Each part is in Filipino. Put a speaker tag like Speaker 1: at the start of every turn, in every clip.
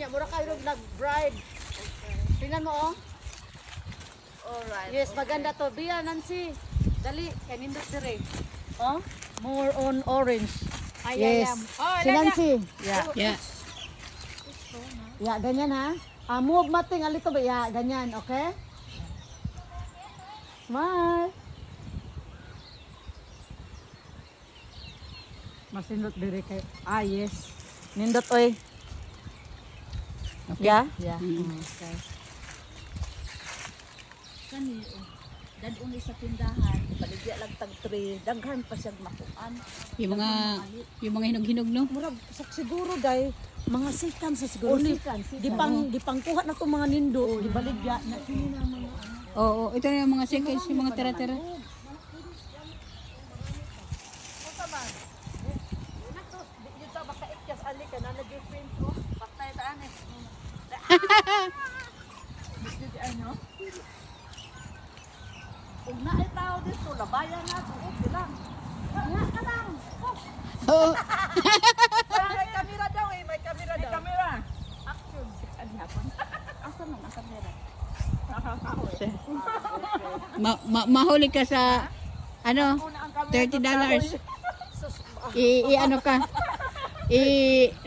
Speaker 1: niya. Mura kayo nag-bride. Tingnan mo, oh.
Speaker 2: Alright.
Speaker 1: Yes, maganda to. Bia, Nancy. Dali, kanindot dire. Oh, more on orange. Yes.
Speaker 2: Oh,
Speaker 1: Si Nancy. Yeah.
Speaker 3: Yeah.
Speaker 1: Yeah, ganyan ha. Move mating a little bit. Yeah, ganyan, okay? Smile. Masindot dire kay. Yes. Nindot oy. Okay. Yeah. Okay.
Speaker 2: Kani, dadun sa tindahan, baligya lang tag 3, daghan pa siyang makuan.
Speaker 3: Yung mga hinog-hinog, no?
Speaker 1: Murag siguro day mga sikan sa siguro.
Speaker 2: Sikan.
Speaker 1: Di pang kuha na tong mga nindo, di baligya na kini na mga
Speaker 3: Oo, ito na yung mga seconds, yung mga tira-tira.
Speaker 2: Kung naay tao dito, labayan na ito, okay lang. Nga ka lang.
Speaker 3: Oo.
Speaker 2: May kamera daw eh, may kamera daw. May kamera. Action. Ano hapon? Asan na ang kamera?
Speaker 3: Mahuli ka sa, ano, $30. Ano ka?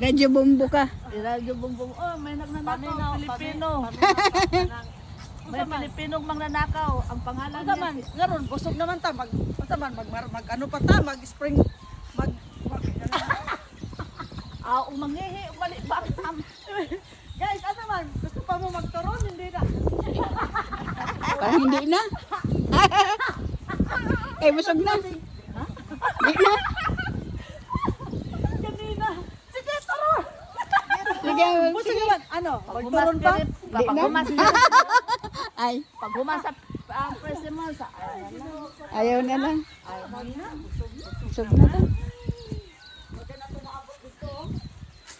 Speaker 3: Radyo bombo ka.
Speaker 2: Radyo bumbong. Oh, may nagnanakaw. Pilipino. May Pilipinong magnanakaw. Ang pangalan niya.
Speaker 1: Ngaron busog naman ta mag ano pa ta mag-spring
Speaker 2: Manghihi, umalik ba?
Speaker 1: Guys, ano man, gusto pa mo magturon, hindi na.
Speaker 3: Parang hindi na. Busog na. Hindi na.
Speaker 1: Kanina. Sige, turon.
Speaker 3: Sige,
Speaker 1: Busog naman. Ano, magturon pa?
Speaker 2: Paghumas
Speaker 3: Ay,
Speaker 2: Paghumas sa presyo mo sa
Speaker 3: ayaw na lang. Busog na to.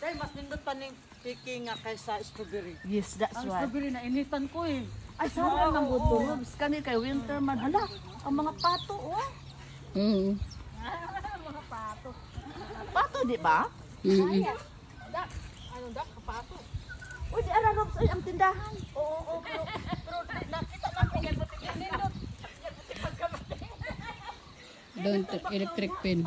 Speaker 1: Dahil mas nindot pa ning piki nga kaysa strawberry.
Speaker 2: Yes, that's
Speaker 1: Ang
Speaker 2: right.
Speaker 1: strawberry na initan ko eh.
Speaker 2: Ay, sana nang butulog. Kani kay winter man. Hala, ang mga pato, oh. Mga pato. Pato, di ba?
Speaker 1: Ano dak kapato?
Speaker 2: Uy, di ala Robs, ay ang tindahan.
Speaker 1: Oo, pero nakita na ko yan buti yan nindot.
Speaker 3: Don't electric pen.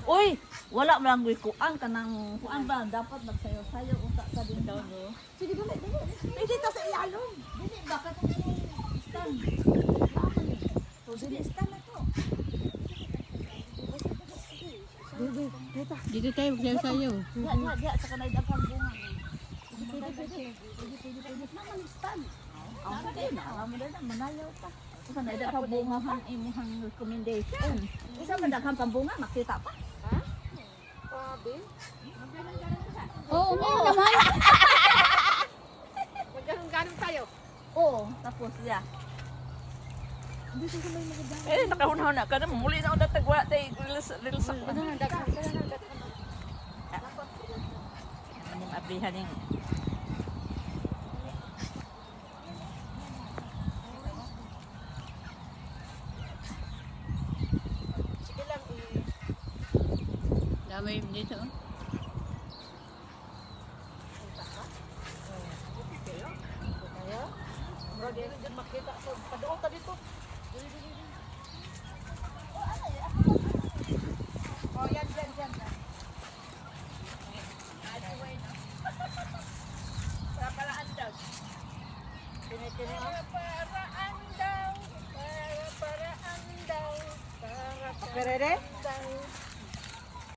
Speaker 2: Uy, wala mo lang kuan ka ng kuan ba? Dapat magsayo-sayo unta ka din daw, no? Sige, dali.
Speaker 1: Pwede ta sa ialom.
Speaker 2: Dili, bakit stand? Dili, stand na to.
Speaker 3: Dito tayo magsasayo.
Speaker 2: Diya, sa kanay daghang bunga. Pwede. Naman stand. Ang din, alam mo na, manayaw pa. Sa kanay daghang bunga hang imuhang recommendation. Isa man daghang pambunga, makita pa.
Speaker 1: Sabi.
Speaker 3: Oo, meron naman.
Speaker 1: Magganong tayo.
Speaker 2: Oo, tapos ya.
Speaker 4: Nakahuna ka na, muli na ako natagwa tayo, reels ako. Anong abrihan yung...
Speaker 1: Sige lang
Speaker 3: Dami dito.
Speaker 1: Bro, di rin din makita. So, padoon ka dito. Oh, yan.
Speaker 4: Paraan daw.
Speaker 1: Tini-tini.
Speaker 4: Paraan daw. Paraan daw.
Speaker 1: Okay, ready?
Speaker 4: Daw.